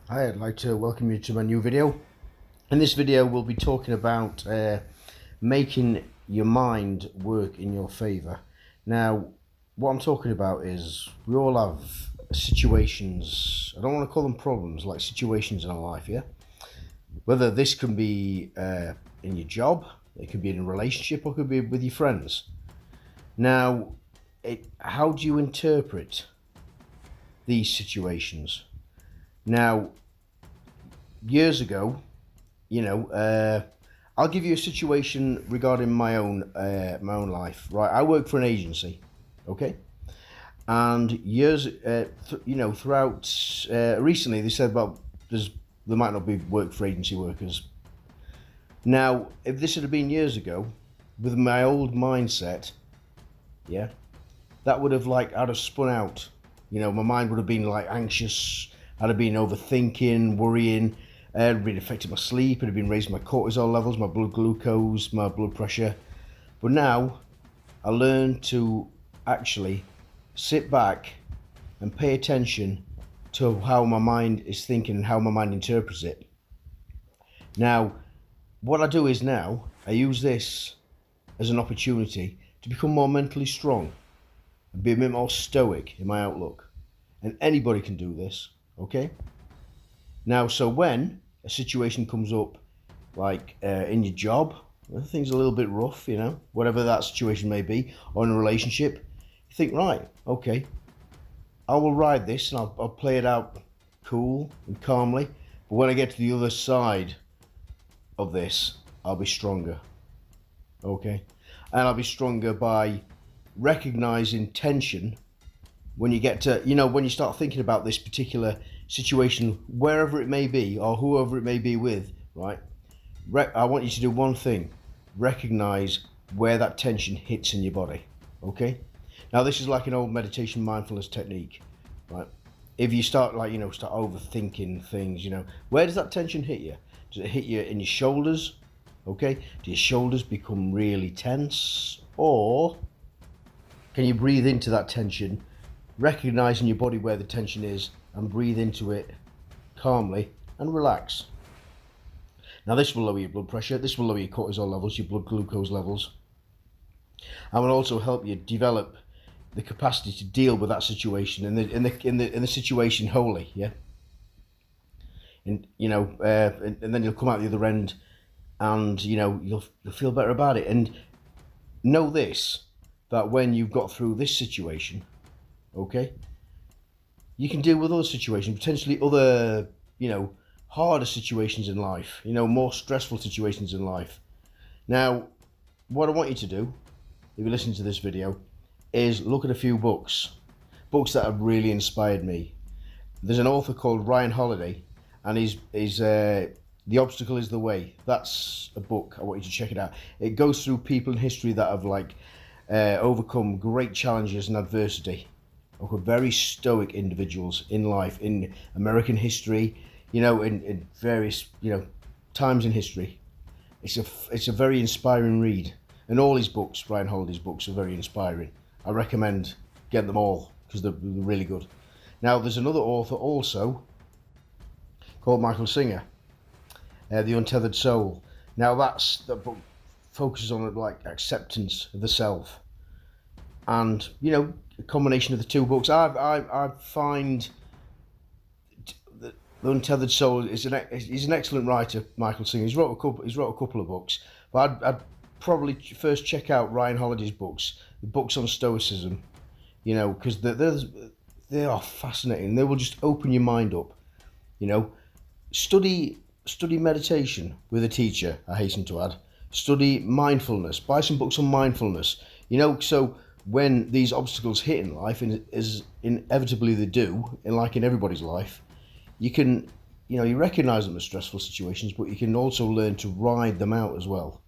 Hi, I'd like to welcome you to my new video. In this video we'll be talking about making your mind work in your favour. Now what I'm talking about is we all have situations, I don't want to call them problems, like situations in our life, yeah? Whether this can be in your job, it could be in a relationship, or it could be with your friends. Now, how do you interpret these situations? Now, years ago, I'll give you a situation regarding my own life. Right, I work for an agency, okay, and throughout recently they said about there might not be work for agency workers. Now, if this had been years ago, with my old mindset, yeah, that would have I'd have spun out. My mind would have been anxious. I'd have been overthinking, worrying. It had been affecting my sleep. It had been raising my cortisol levels, my blood glucose, my blood pressure. But now I learned to actually sit back and pay attention to how my mind is thinking and how my mind interprets it. Now, what I do is now I use this as an opportunity to become more mentally strong and be a bit more stoic in my outlook. And anybody can do this, okay? Now, so when a situation comes up, in your job, things are a little bit rough, whatever that situation may be, or in a relationship, you think, right, okay, I will ride this and I'll play it out cool and calmly. But when I get to the other side of this, I'll be stronger, okay? And I'll be stronger by recognizing tension when you get to, when you start thinking about this particular situation, wherever it may be or whoever it may be with, right? I want you to do one thing: recognize where that tension hits in your body, okay? Now, this is like an old meditation mindfulness technique, right? If you start start overthinking things, where does that tension hit you? Does it hit you in your shoulders? Okay, do your shoulders become really tense, or can you breathe into that tension, recognize in your body where the tension is, and breathe into it calmly and relax? Now, this will lower your blood pressure, this will lower your cortisol levels, your blood glucose levels, and will also help you develop the capacity to deal with that situation and in the situation wholly, yeah. And and then you'll come out the other end, and you'll feel better about it. And know this, that when you've got through this situation, okay, you can deal with other situations, potentially other, harder situations in life, more stressful situations in life. Now, what I want you to do, if you listen to this video, is look at a few books that have really inspired me. There's an author called Ryan Holiday, and he's The Obstacle is the Way. That's a book. I want you to check it out. It goes through people in history that have overcome great challenges and adversity. Very stoic individuals in life, in American history, in various, times in history. It's a very inspiring read. And all his books, Ryan Holiday's books, are very inspiring. I recommend getting them all because they're really good. Now, there's another author also called Michael Singer, The Untethered Soul. Now, the book focuses on acceptance of the self, and a combination of the two books. I find the Untethered Soul he's an excellent writer, Michael Singer. He's wrote a couple of books, but I'd probably first check out Ryan Holiday's books, the books on Stoicism, because they are fascinating. They will just open your mind up. Study meditation with a teacher, I hasten to add. Study mindfulness. Buy some books on mindfulness. So when these obstacles hit in life, and as inevitably they do, in everybody's life, you can, you recognize them as stressful situations, but you can also learn to ride them out as well.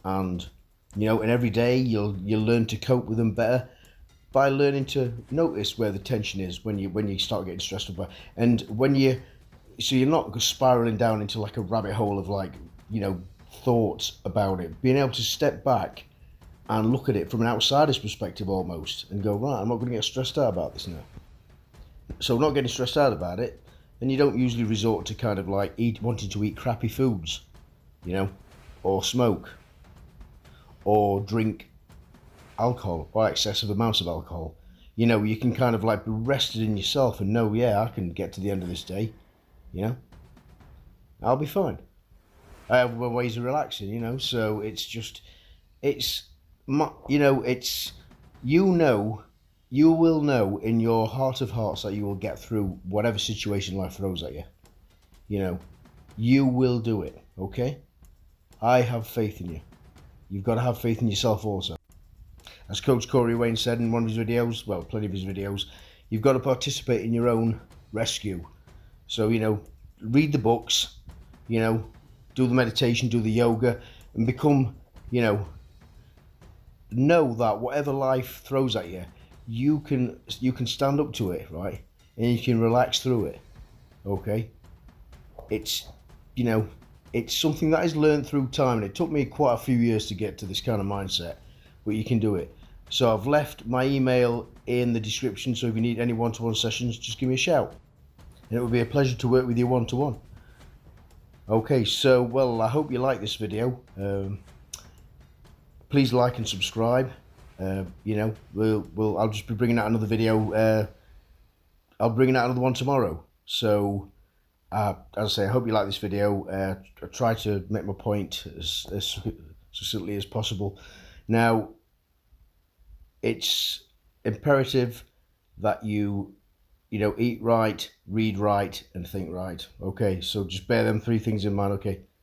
And and every day you'll learn to cope with them better by learning to notice where the tension is when you start getting stressed about, and so you're not spiraling down into a rabbit hole of thoughts about it. Being able to step back and look at it from an outsider's perspective almost, and go, right, I'm not going to get stressed out about this now. So not getting stressed out about it, and you don't usually resort to kind of like wanting to eat crappy foods, you know, or smoke, or drink alcohol, or excessive amounts of alcohol. You know, you can kind of like be rested in yourself and know, yeah, I can get to the end of this day, you know, I'll be fine. I have ways of relaxing, you know, so it's just, it's, you know, it's, you know, you will know in your heart of hearts that you will get through whatever situation life throws at you. You know, you will do it, okay? I have faith in you. You've got to have faith in yourself also. As Coach Corey Wayne said in one of his videos, well, plenty of his videos, you've got to participate in your own rescue. So, you know, read the books, you know, do the meditation, do the yoga, and become, you know that whatever life throws at you, you can stand up to it, right? And you can relax through it, okay? It's, you know, it's something that is learned through time, and it took me quite a few years to get to this kind of mindset, but you can do it. So I've left my email in the description, so if you need any one-to-one sessions, just give me a shout. And it would be a pleasure to work with you one-to-one. Okay, so, well, I hope you like this video. Please like and subscribe. You know, I'll just be bringing out another video. I'll bring out another one tomorrow. So, as I say, I hope you like this video. I try to make my point as succinctly as possible. Now, it's imperative that you know, eat right, read right, and think right. Okay, so just bear them three things in mind. Okay.